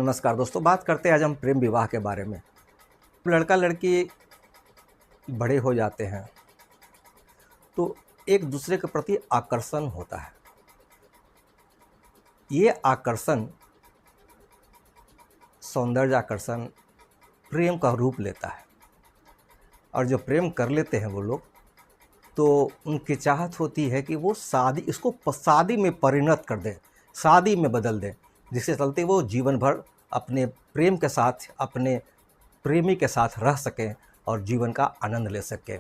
नमस्कार दोस्तों, बात करते हैं आज हम प्रेम विवाह के बारे में। लड़का लड़की बड़े हो जाते हैं तो एक दूसरे के प्रति आकर्षण होता है। ये आकर्षण, सौंदर्य आकर्षण प्रेम का रूप लेता है। और जो प्रेम कर लेते हैं वो लोग, तो उनकी चाहत होती है कि वो इसको शादी में परिणत कर दें, शादी में बदल दें, जिसके चलते वो जीवन भर अपने प्रेम के साथ, अपने प्रेमी के साथ रह सकें और जीवन का आनंद ले सकें।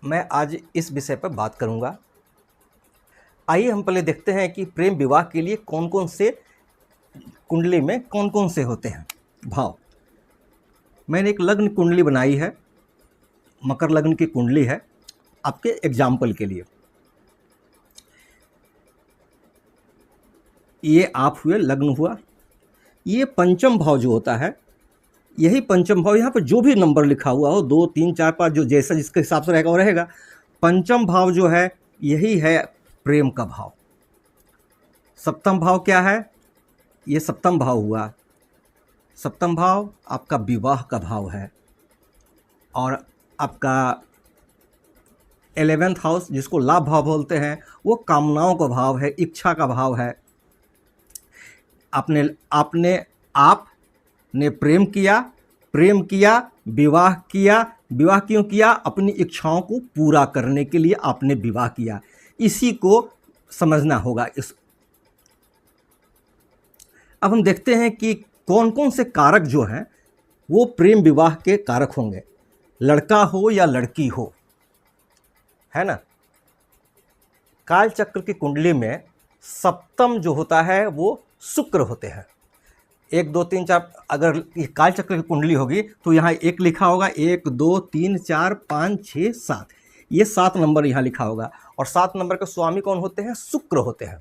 मैं आज इस विषय पर बात करूंगा। आइए हम पहले देखते हैं कि प्रेम विवाह के लिए कौन कौन से कुंडली में कौन कौन से होते हैं भाव। मैंने एक लग्न कुंडली बनाई है, मकर लग्न की कुंडली है, आपके एग्जाम्पल के लिए। ये आप हुए, लग्न हुआ। ये पंचम भाव जो होता है, यही पंचम भाव, यहाँ पर जो भी नंबर लिखा हुआ हो, 2, 3, 4, 5, जो जैसा जिसके हिसाब से रहेगा वो रहेगा। पंचम भाव जो है यही है प्रेम का भाव। सप्तम भाव क्या है? ये सप्तम भाव हुआ। सप्तम भाव आपका विवाह का भाव है। और आपका 11th हाउस, जिसको लाभ भाव बोलते हैं, वो कामनाओं का भाव है, इच्छा का भाव है। आपने प्रेम किया, विवाह किया। विवाह क्यों किया? अपनी इच्छाओं को पूरा करने के लिए आपने विवाह किया। इसी को समझना होगा। अब हम देखते हैं कि कौन कौन से कारक जो हैं वो प्रेम विवाह के कारक होंगे, लड़का हो या लड़की हो, है ना। काल चक्र की कुंडली में सप्तम जो होता है वो शुक्र होते हैं। 1, 2, 3, 4, अगर ये काल चक्र की कुंडली होगी तो यहाँ 1 लिखा होगा, 1, 2, 3, 4, 5, 6, 7, ये 7 नंबर यहाँ लिखा होगा। और 7 नंबर के स्वामी कौन होते हैं? शुक्र होते हैं।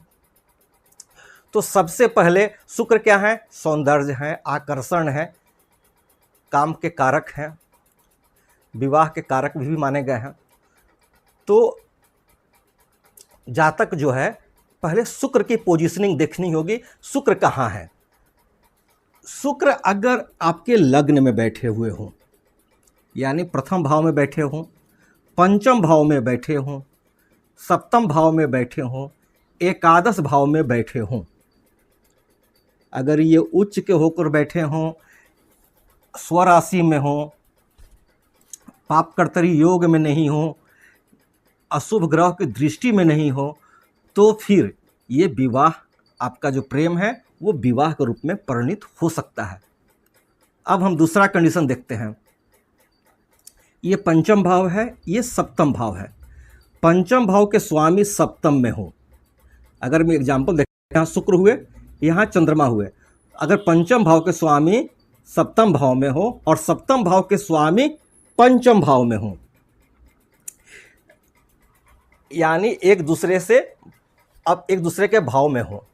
तो सबसे पहले शुक्र क्या है? सौंदर्य है, आकर्षण है, काम के कारक हैं, विवाह के कारक भी माने गए हैं। तो जातक जो है, पहले शुक्र की पोजीशनिंग देखनी होगी। शुक्र कहाँ है? शुक्र अगर आपके लग्न में बैठे हुए हों, यानी प्रथम भाव में बैठे हों, पंचम भाव में बैठे हों, सप्तम भाव में बैठे हों, एकादश भाव में बैठे हों, अगर ये उच्च के होकर बैठे हों, स्वराशि में हों, पापकर्तरी योग में नहीं हो, अशुभ ग्रह की दृष्टि में नहीं हो, तो फिर ये विवाह, आपका जो प्रेम है वो विवाह के रूप में परिणित हो सकता है। अब हम दूसरा कंडीशन देखते हैं। ये पंचम भाव है, ये सप्तम भाव है। पंचम भाव के स्वामी सप्तम में हो। अगर मैं एग्जाम्पल देखते हैं, यहाँ शुक्र हुए, यहाँ चंद्रमा हुए। अगर पंचम भाव के स्वामी सप्तम भाव में हो और सप्तम भाव के स्वामी पंचम भाव में हो, यानी एक दूसरे के भाव में हो,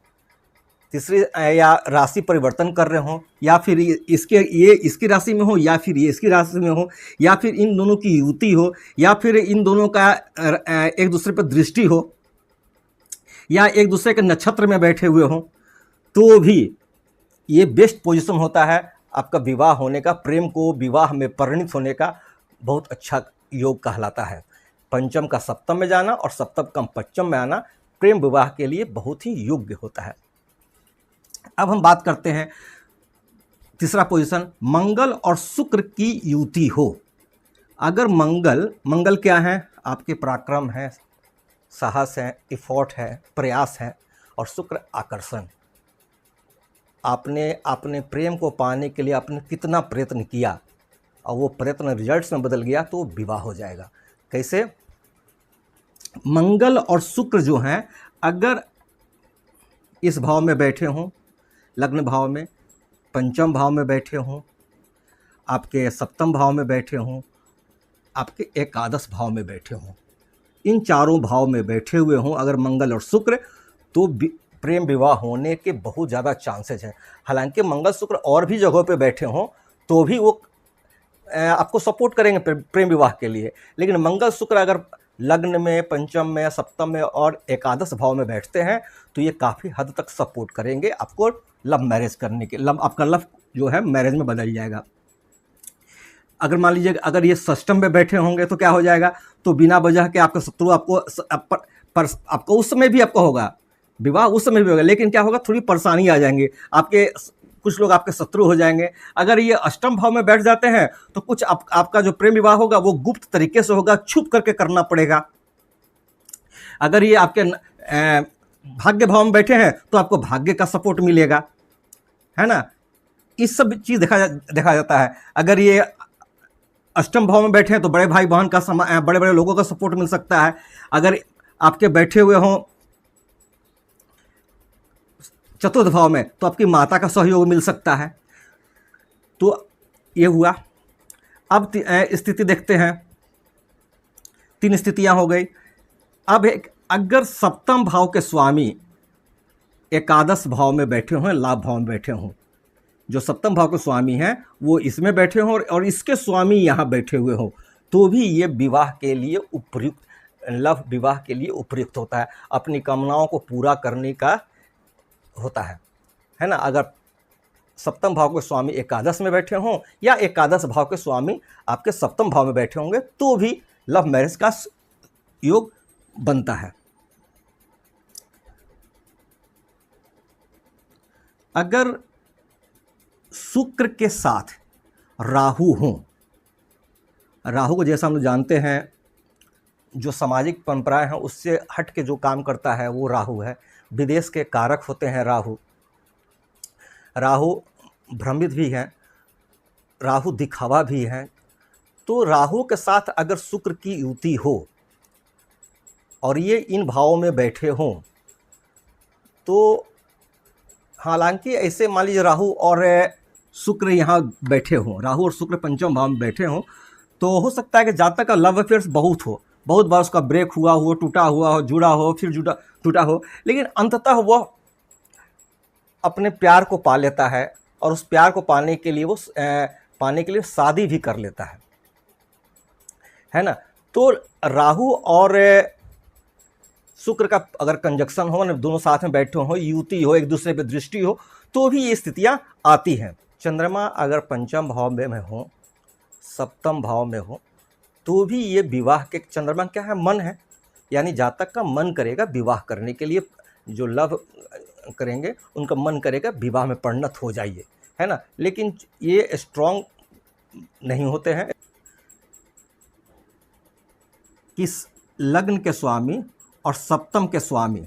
तीसरी या राशि परिवर्तन कर रहे हो, या फिर ये इसकी राशि में हो, या फिर ये इसकी राशि में हो, या फिर इन दोनों की युति हो, या फिर इन दोनों का एक दूसरे पर दृष्टि हो, या एक दूसरे के नक्षत्र में बैठे हुए हो, तो भी ये बेस्ट पोजीशन होता है आपका विवाह होने का, प्रेम को विवाह में परिणित होने का बहुत अच्छा योग कहलाता है। पंचम का सप्तम में जाना और सप्तम का पंचम में आना प्रेम विवाह के लिए बहुत ही योग्य होता है। अब हम बात करते हैं तीसरा पोजीशन, मंगल और शुक्र की युति हो। अगर मंगल क्या है? आपके पराक्रम है, साहस है, एफर्ट है, प्रयास है, और शुक्र आकर्षण। आपने अपने प्रेम को पाने के लिए आपने कितना प्रयत्न किया और वो प्रयत्न रिजल्ट्स में बदल गया तो विवाह हो जाएगा। कैसे? मंगल और शुक्र जो हैं, अगर इस भाव में बैठे हों, लग्न भाव में, पंचम भाव में बैठे हों, आपके सप्तम भाव में बैठे हों, आपके एकादश भाव में बैठे हों, इन चारों भाव में बैठे हुए हों अगर मंगल और शुक्र, तो प्रेम विवाह होने के बहुत ज़्यादा चांसेस हैं। हालांकि मंगल शुक्र और भी जगहों पे बैठे हों तो भी वो आपको सपोर्ट करेंगे प्रेम विवाह के लिए, लेकिन मंगल शुक्र अगर लग्न में, पंचम में, सप्तम में और एकादश भाव में बैठते हैं तो ये काफ़ी हद तक सपोर्ट करेंगे आपको लव मैरिज करने के। आपका लव जो है मैरिज में बदल जाएगा। अगर मान लीजिए अगर ये षष्टम में बैठे होंगे तो क्या हो जाएगा, तो बिना वजह के आपका शत्रु आपको उस समय भी आपको होगा विवाह, उस समय भी होगा, लेकिन क्या होगा, थोड़ी परेशानी आ जाएंगी, आपके कुछ लोग आपके शत्रु हो जाएंगे। अगर ये अष्टम भाव में बैठ जाते हैं तो कुछ आपका जो प्रेम विवाह होगा वो गुप्त तरीके से होगा, छुप करके करना पड़ेगा। अगर ये आपके भाग्य भाव में बैठे हैं तो आपको भाग्य का सपोर्ट मिलेगा, है ना। इस सब चीज़ देखा जाता है। अगर ये अष्टम भाव में बैठे हैं तो बड़े भाई बहन का बड़े बड़े लोगों का सपोर्ट मिल सकता है। अगर आपके बैठे हुए हों चतुर्थ भाव में तो आपकी माता का सहयोग मिल सकता है। तो ये हुआ। अब स्थिति देखते हैं, 3 स्थितियां हो गई। अब अगर सप्तम भाव के स्वामी एकादश भाव में बैठे हों, लाभ भाव में बैठे हों, जो सप्तम भाव के स्वामी हैं वो इसमें बैठे हों और इसके स्वामी यहाँ बैठे हुए हों, तो भी ये विवाह के लिए उपयुक्त, लव विवाह के लिए उपयुक्त होता है, अपनी कामनाओं को पूरा करने का होता है ना। अगर सप्तम भाव के स्वामी एकादश में बैठे हों या एकादश भाव के स्वामी आपके सप्तम भाव में बैठे होंगे तो भी लव मैरिज का योग बनता है। अगर शुक्र के साथ राहु हों, राहु को जैसा हम लोग जानते हैं जो सामाजिक परंपराएं हैं उससे हट के जो काम करता है वो राहु है, विदेश के कारक होते हैं राहु। राहु भ्रमित भी हैं, राहु दिखावा भी हैं। तो राहु के साथ अगर शुक्र की युति हो और ये इन भावों में बैठे हों तो हालांकि ऐसे मान लीजिए राहु और शुक्र यहाँ बैठे हों, राहु और शुक्र पंचम भाव में बैठे हों, तो हो सकता है कि जातक का लव अफेयर्स बहुत बार उसका ब्रेक हुआ हो, टूटा हुआ हो, जुड़ा हो, फिर टूटा हो, लेकिन अंततः वह अपने प्यार को पा लेता है और उस प्यार को पाने के लिए शादी भी कर लेता है ना। तो राहु और शुक्र का अगर कंजक्शन हो ना, दोनों साथ में बैठे हो, युति हो, एक दूसरे पे दृष्टि हो, तो भी ये स्थितियां आती हैं। चंद्रमा अगर पंचम भाव में हो, सप्तम भाव में हो, तो भी ये विवाह के, चंद्रमा क्या है, मन है, यानी जातक का मन करेगा विवाह करने के लिए, जो लव करेंगे उनका मन करेगा विवाह में परिणत हो जाइए, है ना। लेकिन ये स्ट्रॉन्ग नहीं होते हैं। किस लग्न के स्वामी और सप्तम के स्वामी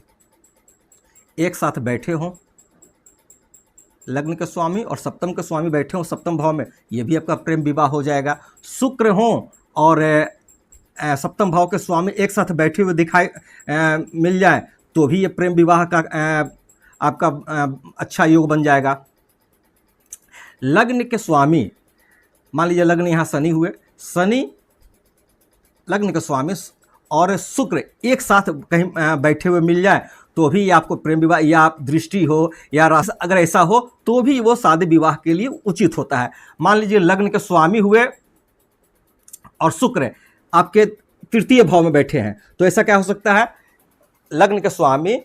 एक साथ बैठे हों, लग्न के स्वामी और सप्तम के स्वामी बैठे हों सप्तम भाव में, ये भी आपका प्रेम विवाह हो जाएगा। शुक्र हों और सप्तम भाव के स्वामी एक साथ बैठे हुए मिल जाए तो भी ये प्रेम विवाह का आपका अच्छा योग बन जाएगा। लग्न के स्वामी, मान लीजिए लग्न यहाँ शनि हुए, शनि लग्न के स्वामी और शुक्र एक साथ कहीं बैठे हुए मिल जाए तो भी आपको प्रेम विवाह या दृष्टि हो या राशि अगर ऐसा हो तो भी वो शादी विवाह के लिए उचित होता है। मान लीजिए लग्न के स्वामी हुए और शुक्र आपके तृतीय भाव में बैठे हैं तो ऐसा क्या हो सकता है, लग्न के स्वामी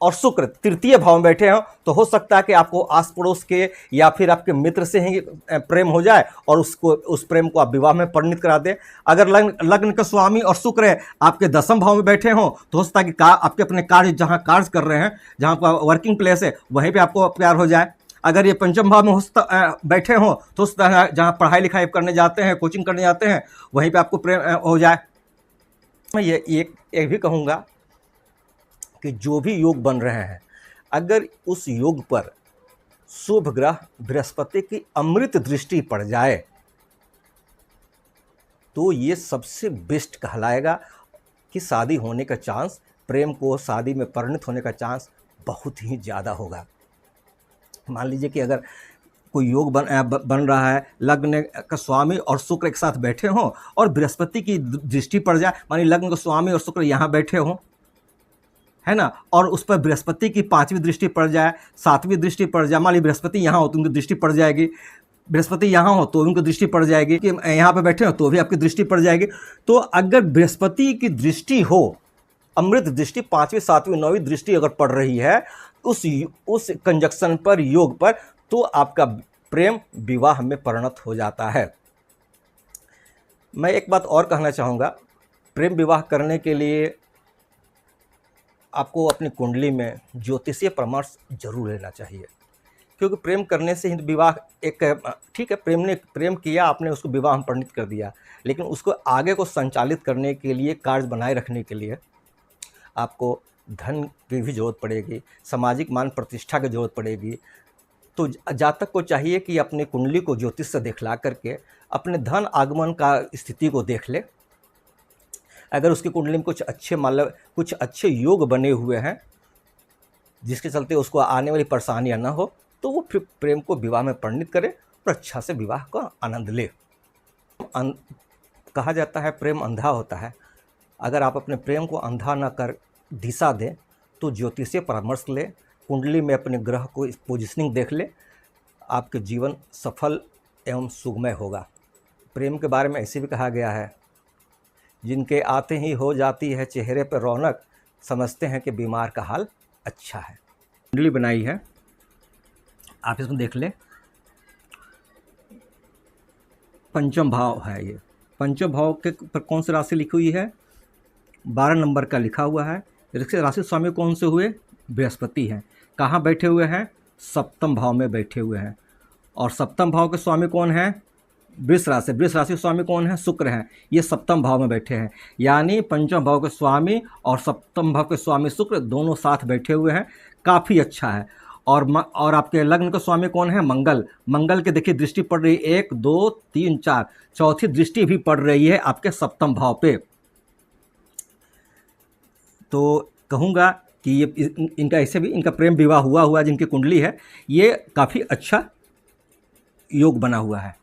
और शुक्र तृतीय भाव में बैठे हों तो हो सकता है कि आपको आस पड़ोस के या फिर आपके मित्र से ही प्रेम हो जाए और उस प्रेम को आप विवाह में परिणित करा दें। अगर लग्न के स्वामी और शुक्र आपके दसम भाव में बैठे हों तो हो सकता है कि आपके अपने कार्य जहाँ कार्य कर रहे हैं, जहाँ पर वर्किंग प्लेस है, वहीं पर आपको प्यार हो जाए। अगर ये पंचम भाव में बैठे हों तो उस तरह जहाँ पढ़ाई लिखाई करने जाते हैं, कोचिंग करने जाते हैं, वहीं पर आपको प्रेम हो जाए। मैं ये एक भी कहूँगा कि जो भी योग बन रहे हैं, अगर उस योग पर शुभ ग्रह बृहस्पति की अमृत दृष्टि पड़ जाए तो ये सबसे बेस्ट कहलाएगा कि शादी होने का चांस, प्रेम को शादी में परिणत होने का चांस बहुत ही ज़्यादा होगा। मान लीजिए कि अगर कोई योग बन रहा है, लग्न का स्वामी और शुक्र एक साथ बैठे हों और बृहस्पति की दृष्टि पड़ जाए, मानिए लग्न का स्वामी और शुक्र यहाँ बैठे हों, है ना, और उस पर बृहस्पति की 5वीं दृष्टि पड़ जाए, 7वीं दृष्टि पड़ जाए, मान लीजिए बृहस्पति यहाँ हो तो उनकी दृष्टि पड़ जाएगी, बृहस्पति यहाँ हो तो उनकी दृष्टि पड़ जाएगी, कि यहाँ पे बैठे हो तो भी आपकी दृष्टि पड़ जाएगी। तो अगर बृहस्पति की दृष्टि हो, अमृत दृष्टि, 5वीं 7वीं 9वीं दृष्टि अगर पड़ रही है उस कंजक्शन पर, योग पर, तो आपका प्रेम विवाह में परिणत हो जाता है। मैं एक बात और कहना चाहूँगा, प्रेम विवाह करने के लिए आपको अपनी कुंडली में ज्योतिषीय परामर्श जरूर लेना चाहिए, क्योंकि प्रेम करने से ही विवाह एक, ठीक है, प्रेम किया आपने, उसको विवाह में परिणत कर दिया, लेकिन उसको आगे को संचालित करने के लिए, कार्य बनाए रखने के लिए आपको धन की भी जरूरत पड़ेगी, सामाजिक मान प्रतिष्ठा की जरूरत पड़ेगी। तो जातक को चाहिए कि अपनी कुंडली को ज्योतिष से दिखला करके अपने धन आगमन का स्थिति को देख ले। अगर उसकी कुंडली में कुछ अच्छे योग बने हुए हैं जिसके चलते उसको आने वाली परेशानियां ना हो, तो वो फिर प्रेम को विवाह में परिणत करे और अच्छा से विवाह का आनंद ले। कहा जाता है प्रेम अंधा होता है। अगर आप अपने प्रेम को अंधा न कर दिशा दें तो ज्योतिषीय परामर्श ले, कुंडली में अपने ग्रह को पोजिशनिंग देख ले, आपके जीवन सफल एवं सुखमय होगा। प्रेम के बारे में ऐसे भी कहा गया है, जिनके आते ही हो जाती है चेहरे पर रौनक, समझते हैं कि बीमार का हाल अच्छा है। कुंडली बनाई है, आप इसमें देख लें, पंचम भाव है ये। पंचम भाव के पर कौन सी राशि लिखी हुई है? 12 नंबर का लिखा हुआ है। इसके राशि स्वामी कौन से हुए? बृहस्पति हैं। कहाँ बैठे हुए हैं? सप्तम भाव में बैठे हुए हैं। और सप्तम भाव के स्वामी कौन हैं? वृष राशि। वृष राशि स्वामी कौन है? शुक्र हैं। ये सप्तम भाव में बैठे हैं, यानी पंचम भाव के स्वामी और सप्तम भाव के स्वामी शुक्र दोनों साथ बैठे हुए हैं। काफ़ी अच्छा है। और आपके लग्न का स्वामी कौन है? मंगल। मंगल के देखिए दृष्टि पड़ रही है, 1 2 3 4, चौथी दृष्टि भी पड़ रही है आपके सप्तम भाव पे। तो कहूँगा कि ये इनका ऐसे भी इनका प्रेम विवाह हुआ जिनकी कुंडली है, ये काफ़ी अच्छा योग बना हुआ है।